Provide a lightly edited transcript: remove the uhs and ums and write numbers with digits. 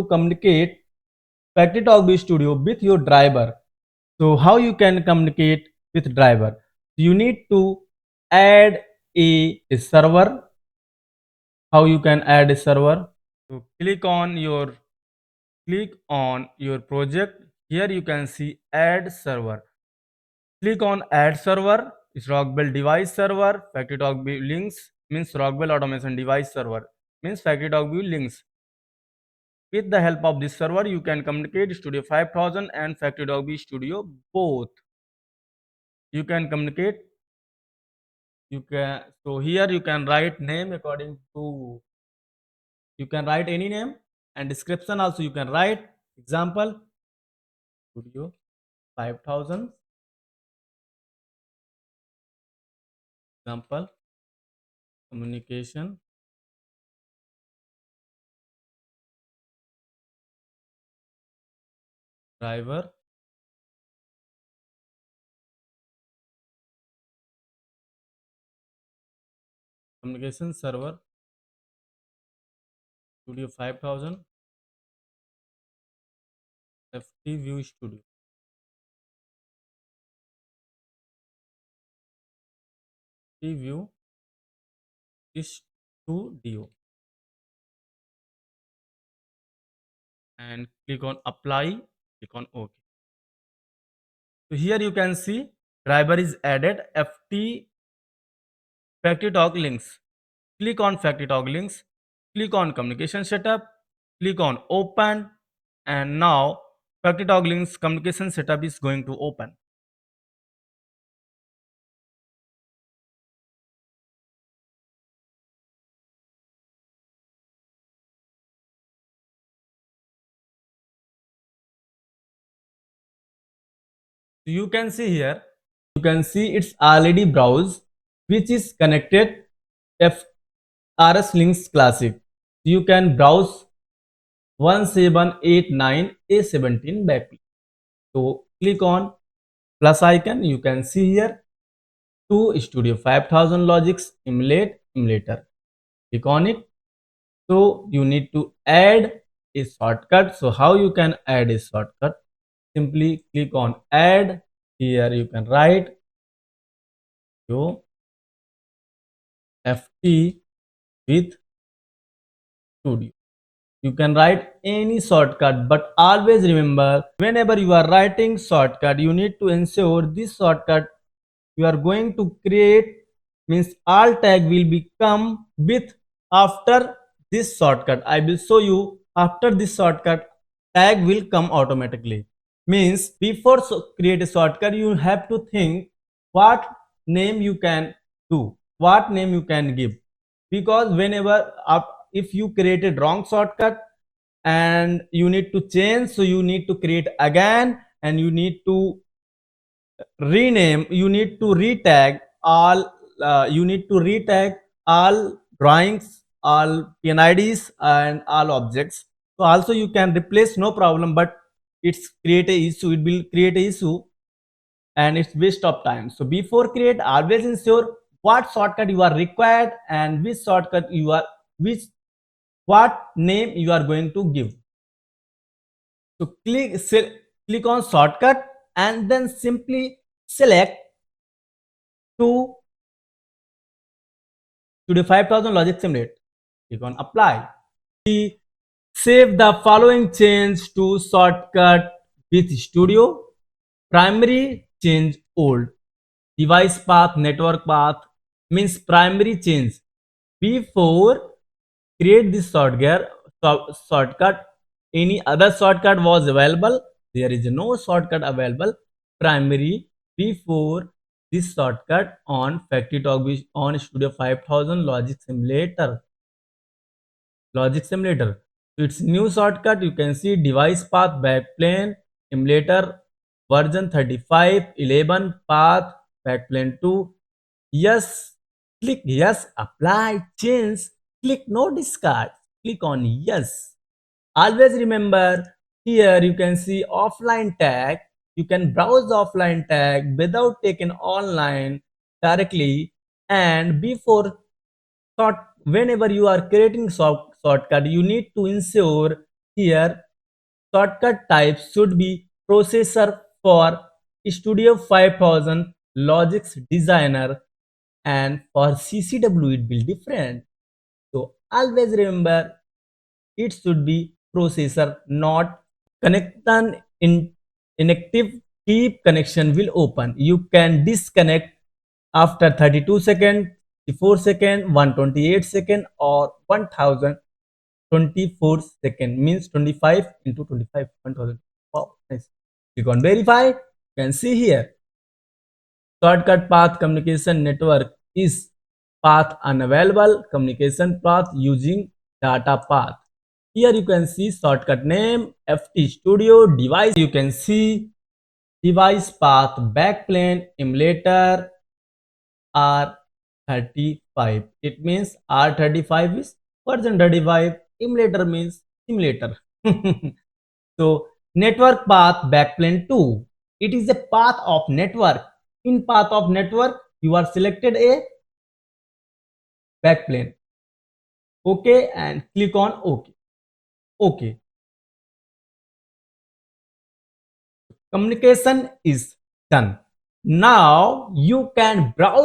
communicate FactoryTalk View Studio with your driver. So how you can communicate with driver? You need to add a server. How you can add a server? So click on your project. Here you can see add server. Click on add server. It's Rockwell device server. FactoryTalk View Linx means Rockwell Automation device server means FactoryTalk View Linx. With the help of this server, you can communicate Studio 5000 and FactoryTalk View Studio both. You can communicate. So here you can write name according to. You can write any name and description also you can write. Example Studio 5000. Example communication driver communication server Studio 5000 FT View Studio. View Studio and click on apply, click on OK. So here you can see driver is added FT FactoryTalk Linx. Click on FactoryTalk Linx, click on communication setup, click on open, and now FactoryTalk Linx communication setup is going to open. So you can see here, you can see it's already browsed, which is connected RSLinx Classic. You can browse 1789A17 backplane. So click on plus icon. You can see here to Studio 5000 Logix Emulate Emulator. Click on it. So you need to add a shortcut. So how you can add a shortcut? Simply click on add. Here you can write your FT with Studio. You can write any shortcut, but always remember whenever you are writing shortcut, you need to ensure this shortcut you are going to create means all tag will become with after this shortcut. I will show you after this shortcut tag will come automatically. Means before create a shortcut, you have to think what name you can do, what name you can give, because whenever if you created wrong shortcut and you need to change, so you need to create again and you need to rename, you need to retag all drawings, all PNIDs and all objects. So also you can replace, no problem, but it's create a issue, it will create a issue and it's waste of time. So before create, always ensure what shortcut you are required and which shortcut you are what name you are going to give. So click on shortcut and then simply select to the 5000 Logix Emulate. Click on apply. Save the following change to shortcut with Studio. Primary change old. Device path, network path means primary change. Before create this shortcut, any other shortcut was available. There is no shortcut available. Primary before this shortcut on FactoryTalk on Studio 5000 Logix Emulator. Logix Emulator. So it's new shortcut. You can see device path backplane emulator version 3511 path backplane 2. Yes, click yes, apply, change, click no discard, click on yes. Always remember here you can see offline tag. You can browse the offline tag without taking online directly, and before whenever you are creating shortcut, you need to ensure Here, shortcut types should be processor for Studio 5000 Logix Designer, and for CCW it will different. So always remember it should be processor, not connection in inactive. Keep connection will open. You can disconnect after 32 seconds, 54 seconds, 128 seconds, or 1024 seconds, means 25 into 25, 1000. Wow, nice. Click on verify. You can see here shortcut path communication network is path unavailable, communication path using data path. Here you can see shortcut name, FT Studio, device. You can see device path, backplane, emulator, R35. It means R35 is version 35. Emulator means simulator. So network path backplane 2. It is a path of network. In path of network, you are selected a backplane. Okay, and click on OK. Okay. Communication is done. Now you can browse